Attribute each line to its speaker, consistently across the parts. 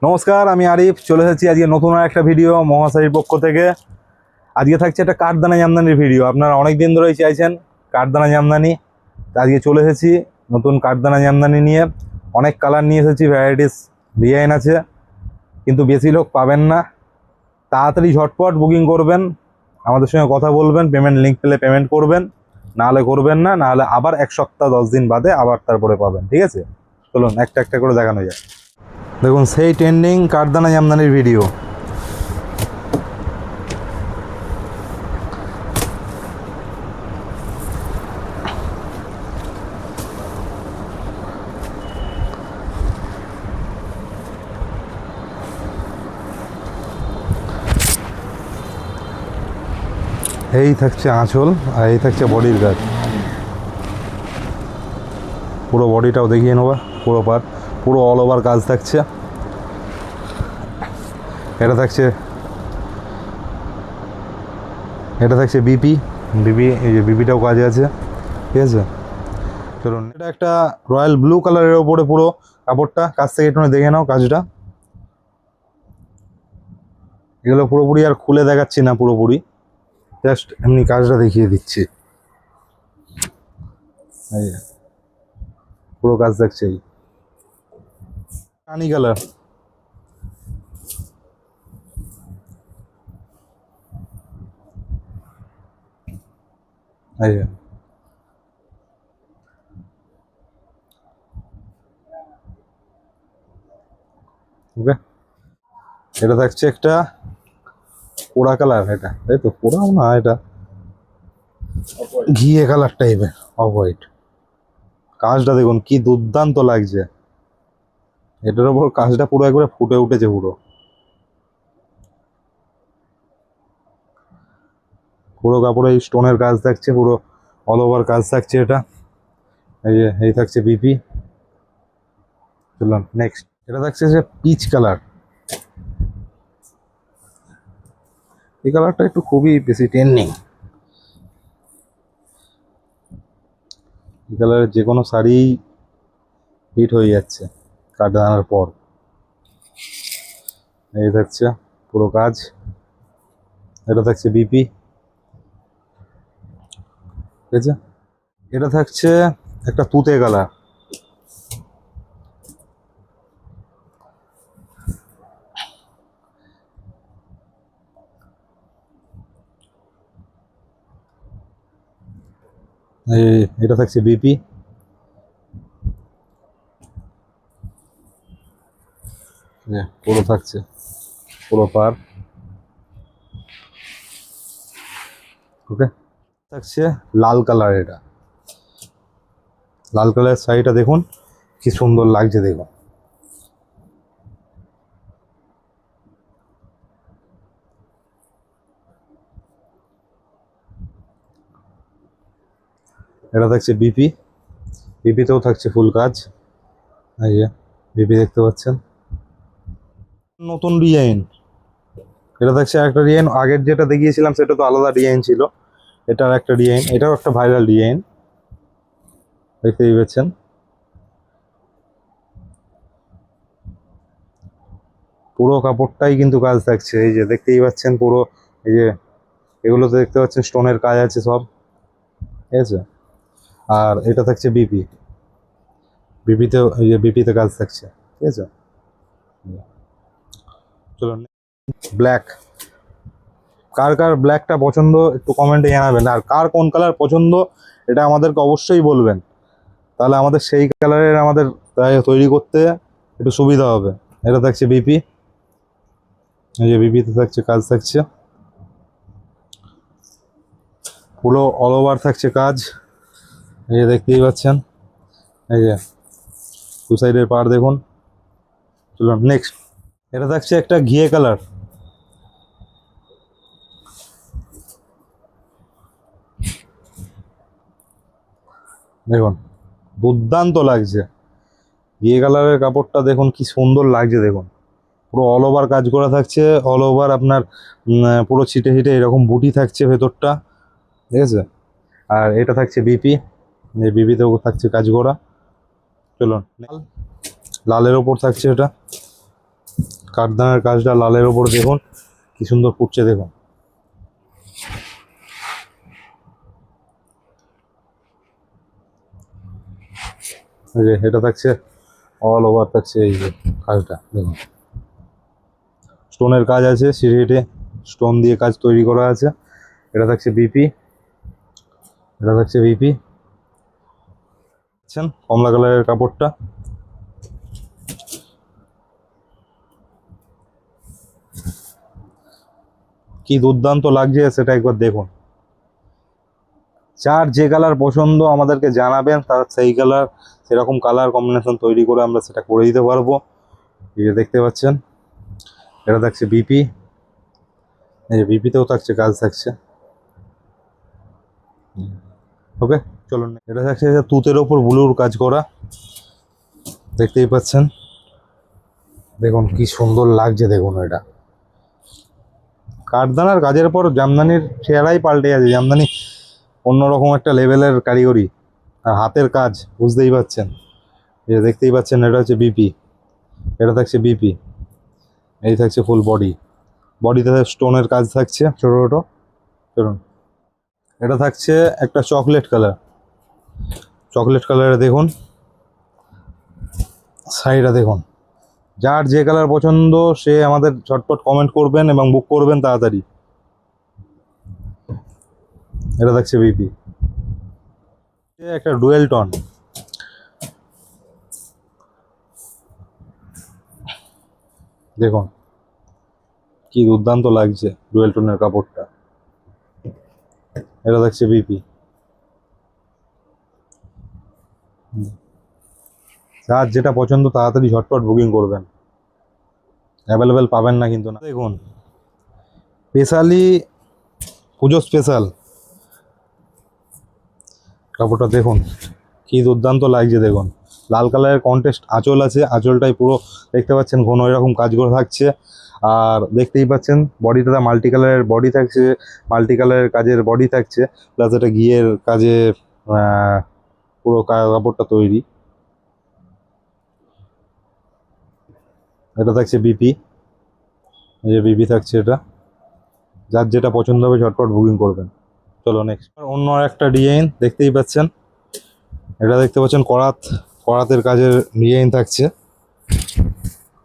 Speaker 1: নমস্কার, আমি আরিফ চলে এসেছি আজকে নতুন একটা ভিডিও মহাশারীর পক্ষ থেকে। আজকে থাকছে একটা কাঠদানা জামদানির ভিডিও। আপনারা অনেক দিন ধরেই চাইছেন কাঠদানা জামদানি, আজকে চলে এসেছি নতুন কাঠদানা জামদানি নিয়ে। অনেক কালার নিয়ে এসেছি, ভ্যারাইটিস ডিজাইন আছে, কিন্তু বেশি লোক পাবেন না। তাড়াতাড়ি ঝটপট বুকিং করবেন, আমাদের সঙ্গে কথা বলবেন, পেমেন্ট লিঙ্ক পেলে পেমেন্ট করবেন, নাহলে করবেন না, নাহলে আবার 1 সপ্তাহ 10 দিন বাদে আবার তারপরে পাবেন। ঠিক আছে, চলুন একটা একটা করে দেখানো যায়। দেখুন সেই ট্রেন্ডিং কাঠদানা জামদানির ভিডিও। এই থাকছে আঁচল আর এই থাকছে বডির কাজ। পুরো বডিটাও দেখিয়ে নেবা, পুরো পার্ট, পুরো অল ওভার কাজ থাকছে। এটা থাকছে বিপি, এই যে বিপিটাও কাজে আছে। ঠিক আছে, চলুন। এটা একটা রয়্যাল ব্লু কালারের ওপরে পুরো কাপড়টা, কাছ থেকে একটু দেখে নাও কাজটা। এগুলো পুরোপুরি আর খুলে দেখাচ্ছি না, পুরোপুরি জাস্ট এমনি কাজটা দেখিয়ে দিচ্ছি। এই যে পুরো কাজ দেখছে, এই রানি কালার। এই যে ওকে, এটা থাকছে একটা পোড়া কালার। এটা তাই তো, পোড়াও না, এটা ঘিয়ে কালার টাইপের, অফ হোয়াইট। কাজটা দেখুন কি দুর্দান্ত লাগছে, এটার ওপর কাজটা পুরো একবারে ফুটে উঠেছে পুরো। পুরো কাপড়ে স্টোনের কাজ থাকছে, পুরো অল ওভার কাজ থাকছে এটা। এই যে এই থাকছে বিপি। চলুন নেক্সট। এটা থাকছে যে পিচ কালার। এই কালারটা একটু খুবই বেশি ট্রেন্ডিং। এই কালারের যে কোনো শাড়ি হিট হয়ে যাচ্ছে কাটে আনার পর। এই থাকছে পুরো কাজ। এটা থাকছে বিপি। ঠিক আছে, এটা থাকছে একটা তুতে কালার। এটা থাকছে বিপি। পুরো থাকছে পুরো পার। ওকে, থাকছে লাল কালার। এটা লাল কালারের শাড়িটা দেখুন কি সুন্দর লাগছে, দেখুন। এটা থাকছে বিপি। বিপিতেও থাকছে ফুল কাজ। এই যে বিপি দেখতে পাচ্ছেন, নতুন ডিজাইন। এটা থাকছে একটা ডিজাইন, আগের যেটা দেখিয়েছিলাম সেটা তো আলাদা ডিজাইন ছিল, এটার একটা ডিজাইন, এটাও একটা ভাইরাল ডিজাইন, দেখতেই পাচ্ছেন। পুরো কাপড়টাই কিন্তু কাজ থাকছে, এই যে দেখতেই পাচ্ছেন পুরো। এই যে এগুলোতে দেখতে পাচ্ছেন স্টোনের কাজ আছে সব। ঠিক আছে, আর এটা থাকছে বিপি। বিপিতেও এই যে বিপিতে কাজ থাকছে। ঠিক আছে, চলুন। ব্ল্যাক। কার কার ব্ল্যাকটা পছন্দ একটু কমেন্টে জানাবেন, আর কার কোন কালার পছন্দ এটা আমাদেরকে অবশ্যই বলবেন, তাহলে আমাদের সেই কালারের তৈরি করতে একটু সুবিধা হবে। এটা থাকছে বিপি। এই যে বিপিতে থাকছে কাজ থাকছে, পুরো অল ওভার থাকছে কাজ। এই যে দেখতেই পাচ্ছেন, এই যে দু সাইডের পার দেখুন। চলুন নেক্সট। এটা থাকছে একটা ঘিয়ে কালার। দেখুন দুর্দান্ত লাগছে, ঘিয়ে কালারের কাপড়টা দেখুন কি সুন্দর লাগছে, দেখুন। পুরো অল ওভার কাজ করা থাকছে, অল ওভার আপনার পুরো ছিটে ছিটে এরকম বুটি থাকছে ভেতরটা। ঠিক আছে, আর এটা থাকছে বিপি। এই বিপিতেও থাকছে কাজ করা। চলুন, লালের ওপর থাকছে এটা। কাঠদানার কাজটা লালের ওপর দেখুন কি সুন্দর ফুটছে দেখুন। এই যে এটা থাকছে অল ওভার থাকছে এই যে কাজটা দেখুন, স্টোনের কাজ আছে, সিঁড়িতে স্টোন দিয়ে কাজ তৈরি করা আছে। এটা থাকছে বিপি, এটা থাকছে বিপি। দেখছেন কমলা কালারের কাপড়টা, কি দুর্দান্ত লাগছে সেটা একবার দেখুন। যার যে কালার পছন্দ আমাদেরকে জানাবেন, তার সেই কালার সেরকম কালার কম্বিনেশন তৈরি করে আমরা সেটা করে দিতে পারবো। এই যে দেখতে পাচ্ছেন এটা থাকছে বিপি, এই যে বিপিতেও থাকছে কাজ থাকছে। ওকে চলুন, এটা থাকছে তুতের ওপর ব্লুর কাজ করা, দেখতেই পাচ্ছেন দেখুন কি সুন্দর লাগছে দেখুন। এটা কাঠদানার কাজের পর জামদানির চেহারাই পাল্টে আছে। জামদানি অন্যরকম একটা লেভেলের কারিগরি আর হাতের কাজ, বুঝতেই পাচ্ছেন। এই যে দেখতেই পাচ্ছেন এটা হচ্ছে বিপি, এটা থাকছে বিপি, এই থাকছে ফুল বডি, বডিতে স্টোনের কাজ থাকছে ছোটো ছোটো। চলুন, এটা থাকছে একটা চকলেট কালার, চকলেট কালারে দেখুন শাড়িটা দেখুন। যার যে কালার পছন্দ সে আমাদের ঝটপট কমেন্ট করবেন এবং বুক করবেন তাড়াতাড়ি। এটা থাকছে বিপি, একটা ডুয়েল টন, দেখুন কি দুর্দান্ত লাগছে ডুয়েল টোনের কাপড়টা। এটা থাকছে বিপি, যার যেটা পছন্দ তাড়াতাড়ি ঝটপট বুকিং করবেন, অ্যাভেলেবেল পাবেন না কিন্তু না। দেখুন স্পেশালি পুজো স্পেশাল কাপড়টা দেখুন কি দুর্দান্ত লাগছে দেখুন। লাল কালারের কন্ট্রাস্ট আঁচল আছে, আঁচলটাই পুরো দেখতে পাচ্ছেন ঘন এরকম কাজ করে থাকছে। আর দেখতেই পাচ্ছেন বডিটা মাল্টি কালারের বডি থাকছে, মাল্টি কালারের কাজের বডি থাকছে, প্লাস এটা ঘিয়ের কাজে পুরো কাপড়টা তৈরি। এটা থাকছে বিপি, এই যে বিপি থাকছে এটা, যার যেটা পছন্দ হবে ঝটপট বুকিং করবেন। চলো নেক্সট অন্য একটা ডিজাইন দেখতেই পাচ্ছেন, এটা দেখতে পাচ্ছেন করাত, করাতের কাজের ডিজাইন থাকছে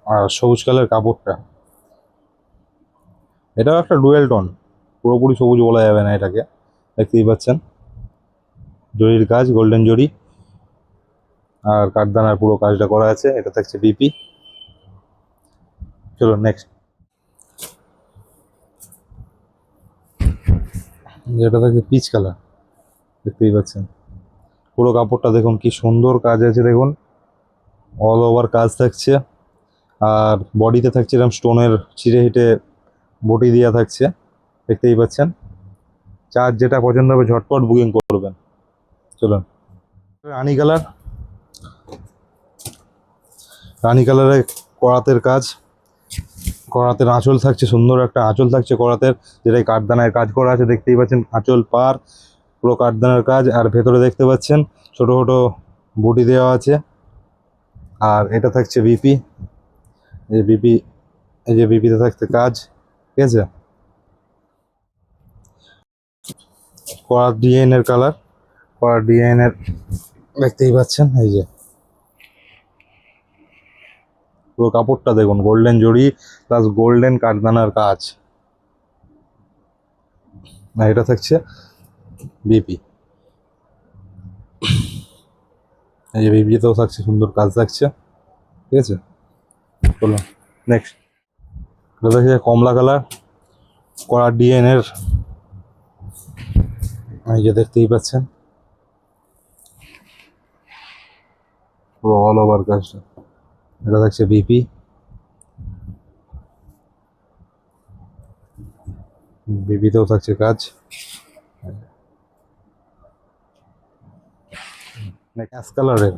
Speaker 1: আর সবুজ কালার কাপড়টা। এটাও একটা ডুয়েল টোন, পুরোপুরি সবুজ বলা যাবে না এটাকে, দেখতেই পাচ্ছেন জরির কাজ, গোল্ডেন জরি আর কাঠদানার পুরো কাজটা করা আছে। এটা থাকছে বিপি। চলো নেক্সট, যেটা থাকছে পিচ কালার, দেখতেই পাচ্ছেন পুরো কাপড়টা দেখুন কি সুন্দর কাজ আছে দেখুন, অল ওভার কাজ থাকছে। আর বডিতে থাকছে এরকম স্টোনের ছিঁড়ে হিটে বটি দেওয়া থাকছে, দেখতেই পাচ্ছেন। যার যেটা পছন্দ হবে ঝটপট বুকিং করবেন। চলুন, রানি কালার, রানি কালারে করাতের কাজ, করাতের আঁচল থাকছে, সুন্দর একটা আঁচল থাকছে করাতের, যেটাই কাঠদানায় কাজ করা আছে। দেখতেই পাচ্ছেন আঁচল পার পুরো কাঠদানার কাজ, আর ভেতরে দেখতে পাচ্ছেন ছোট ছোট বুটি দেওয়া আছে। আর এটা থাকছে বিপি, এই বিপি, এই যে বিপিতে থাকছে কাজ, ঠিক আছে। করার ডিজাইনের কালার, করার ডিজাইনের দেখতেই পাচ্ছেন, এই যে পুরো কাপড়টা দেখুন গোল্ডেন জড়ি প্লাস গোল্ডেন কাঠদানার কাজ। আর এটা থাকছে বিপি, এই যে বিপিতেও থাকছে সুন্দর কাজ থাকছে, ঠিক আছে। চলো নেক্সট, এটা থাকছে কমলা কালার, করার ডিজাইনের, এই যে দেখতেই পাচ্ছেন পুরো অল ওভার কাজটা। এটা থাকছে বিপি, বিপিতেও থাকছে কাজ। অ্যাশ কালারের,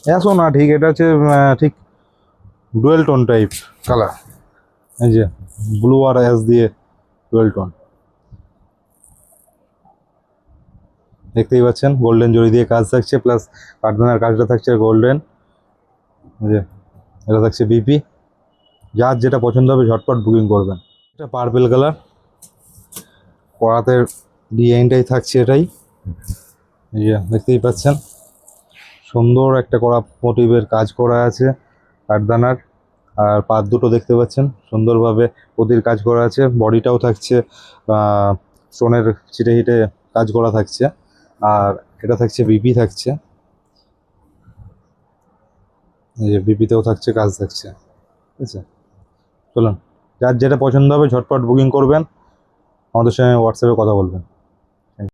Speaker 1: অ্যাশও না ঠিক, এটা হচ্ছে ঠিক ডুয়েল টোন টাইপ কালার, এই যে ব্লু আর অ্যাশ দিয়ে ডুয়েল টোন, দেখতেই পাচ্ছেন গোল্ডেন জরি দিয়ে কাজ থাকছে, প্লাস কাঠদানার কাজটা থাকছে গোল্ডেন। এই যে এটা থাকছে বিপি, যার যেটা পছন্দ হবে ঝটপট বুকিং করবেন। এটা পার্পেল কালার, কড়াতে ডিজাইনটাই থাকছে এটাই, এই যে দেখতেই পাচ্ছেন সুন্দর একটা কড়া মোটিভের কাজ করা আছে কাঠদানার। আর পাত দুটো দেখতে পাচ্ছেন সুন্দরভাবে প্রতির কাজ করা আছে, বডিটাও থাকছে স্টোনের ছিটে হিটে কাজ করা থাকছে। আর এটা থাকছে বিপি থাকছে, এই যে বিপিতেও থাকছে কাজ থাকছে, ঠিক আছে। চলুন, যার যেটা পছন্দ হবে ঝটপট বুকিং করবেন, আমাদের সঙ্গে হোয়াটসঅ্যাপে কথা বলবেন।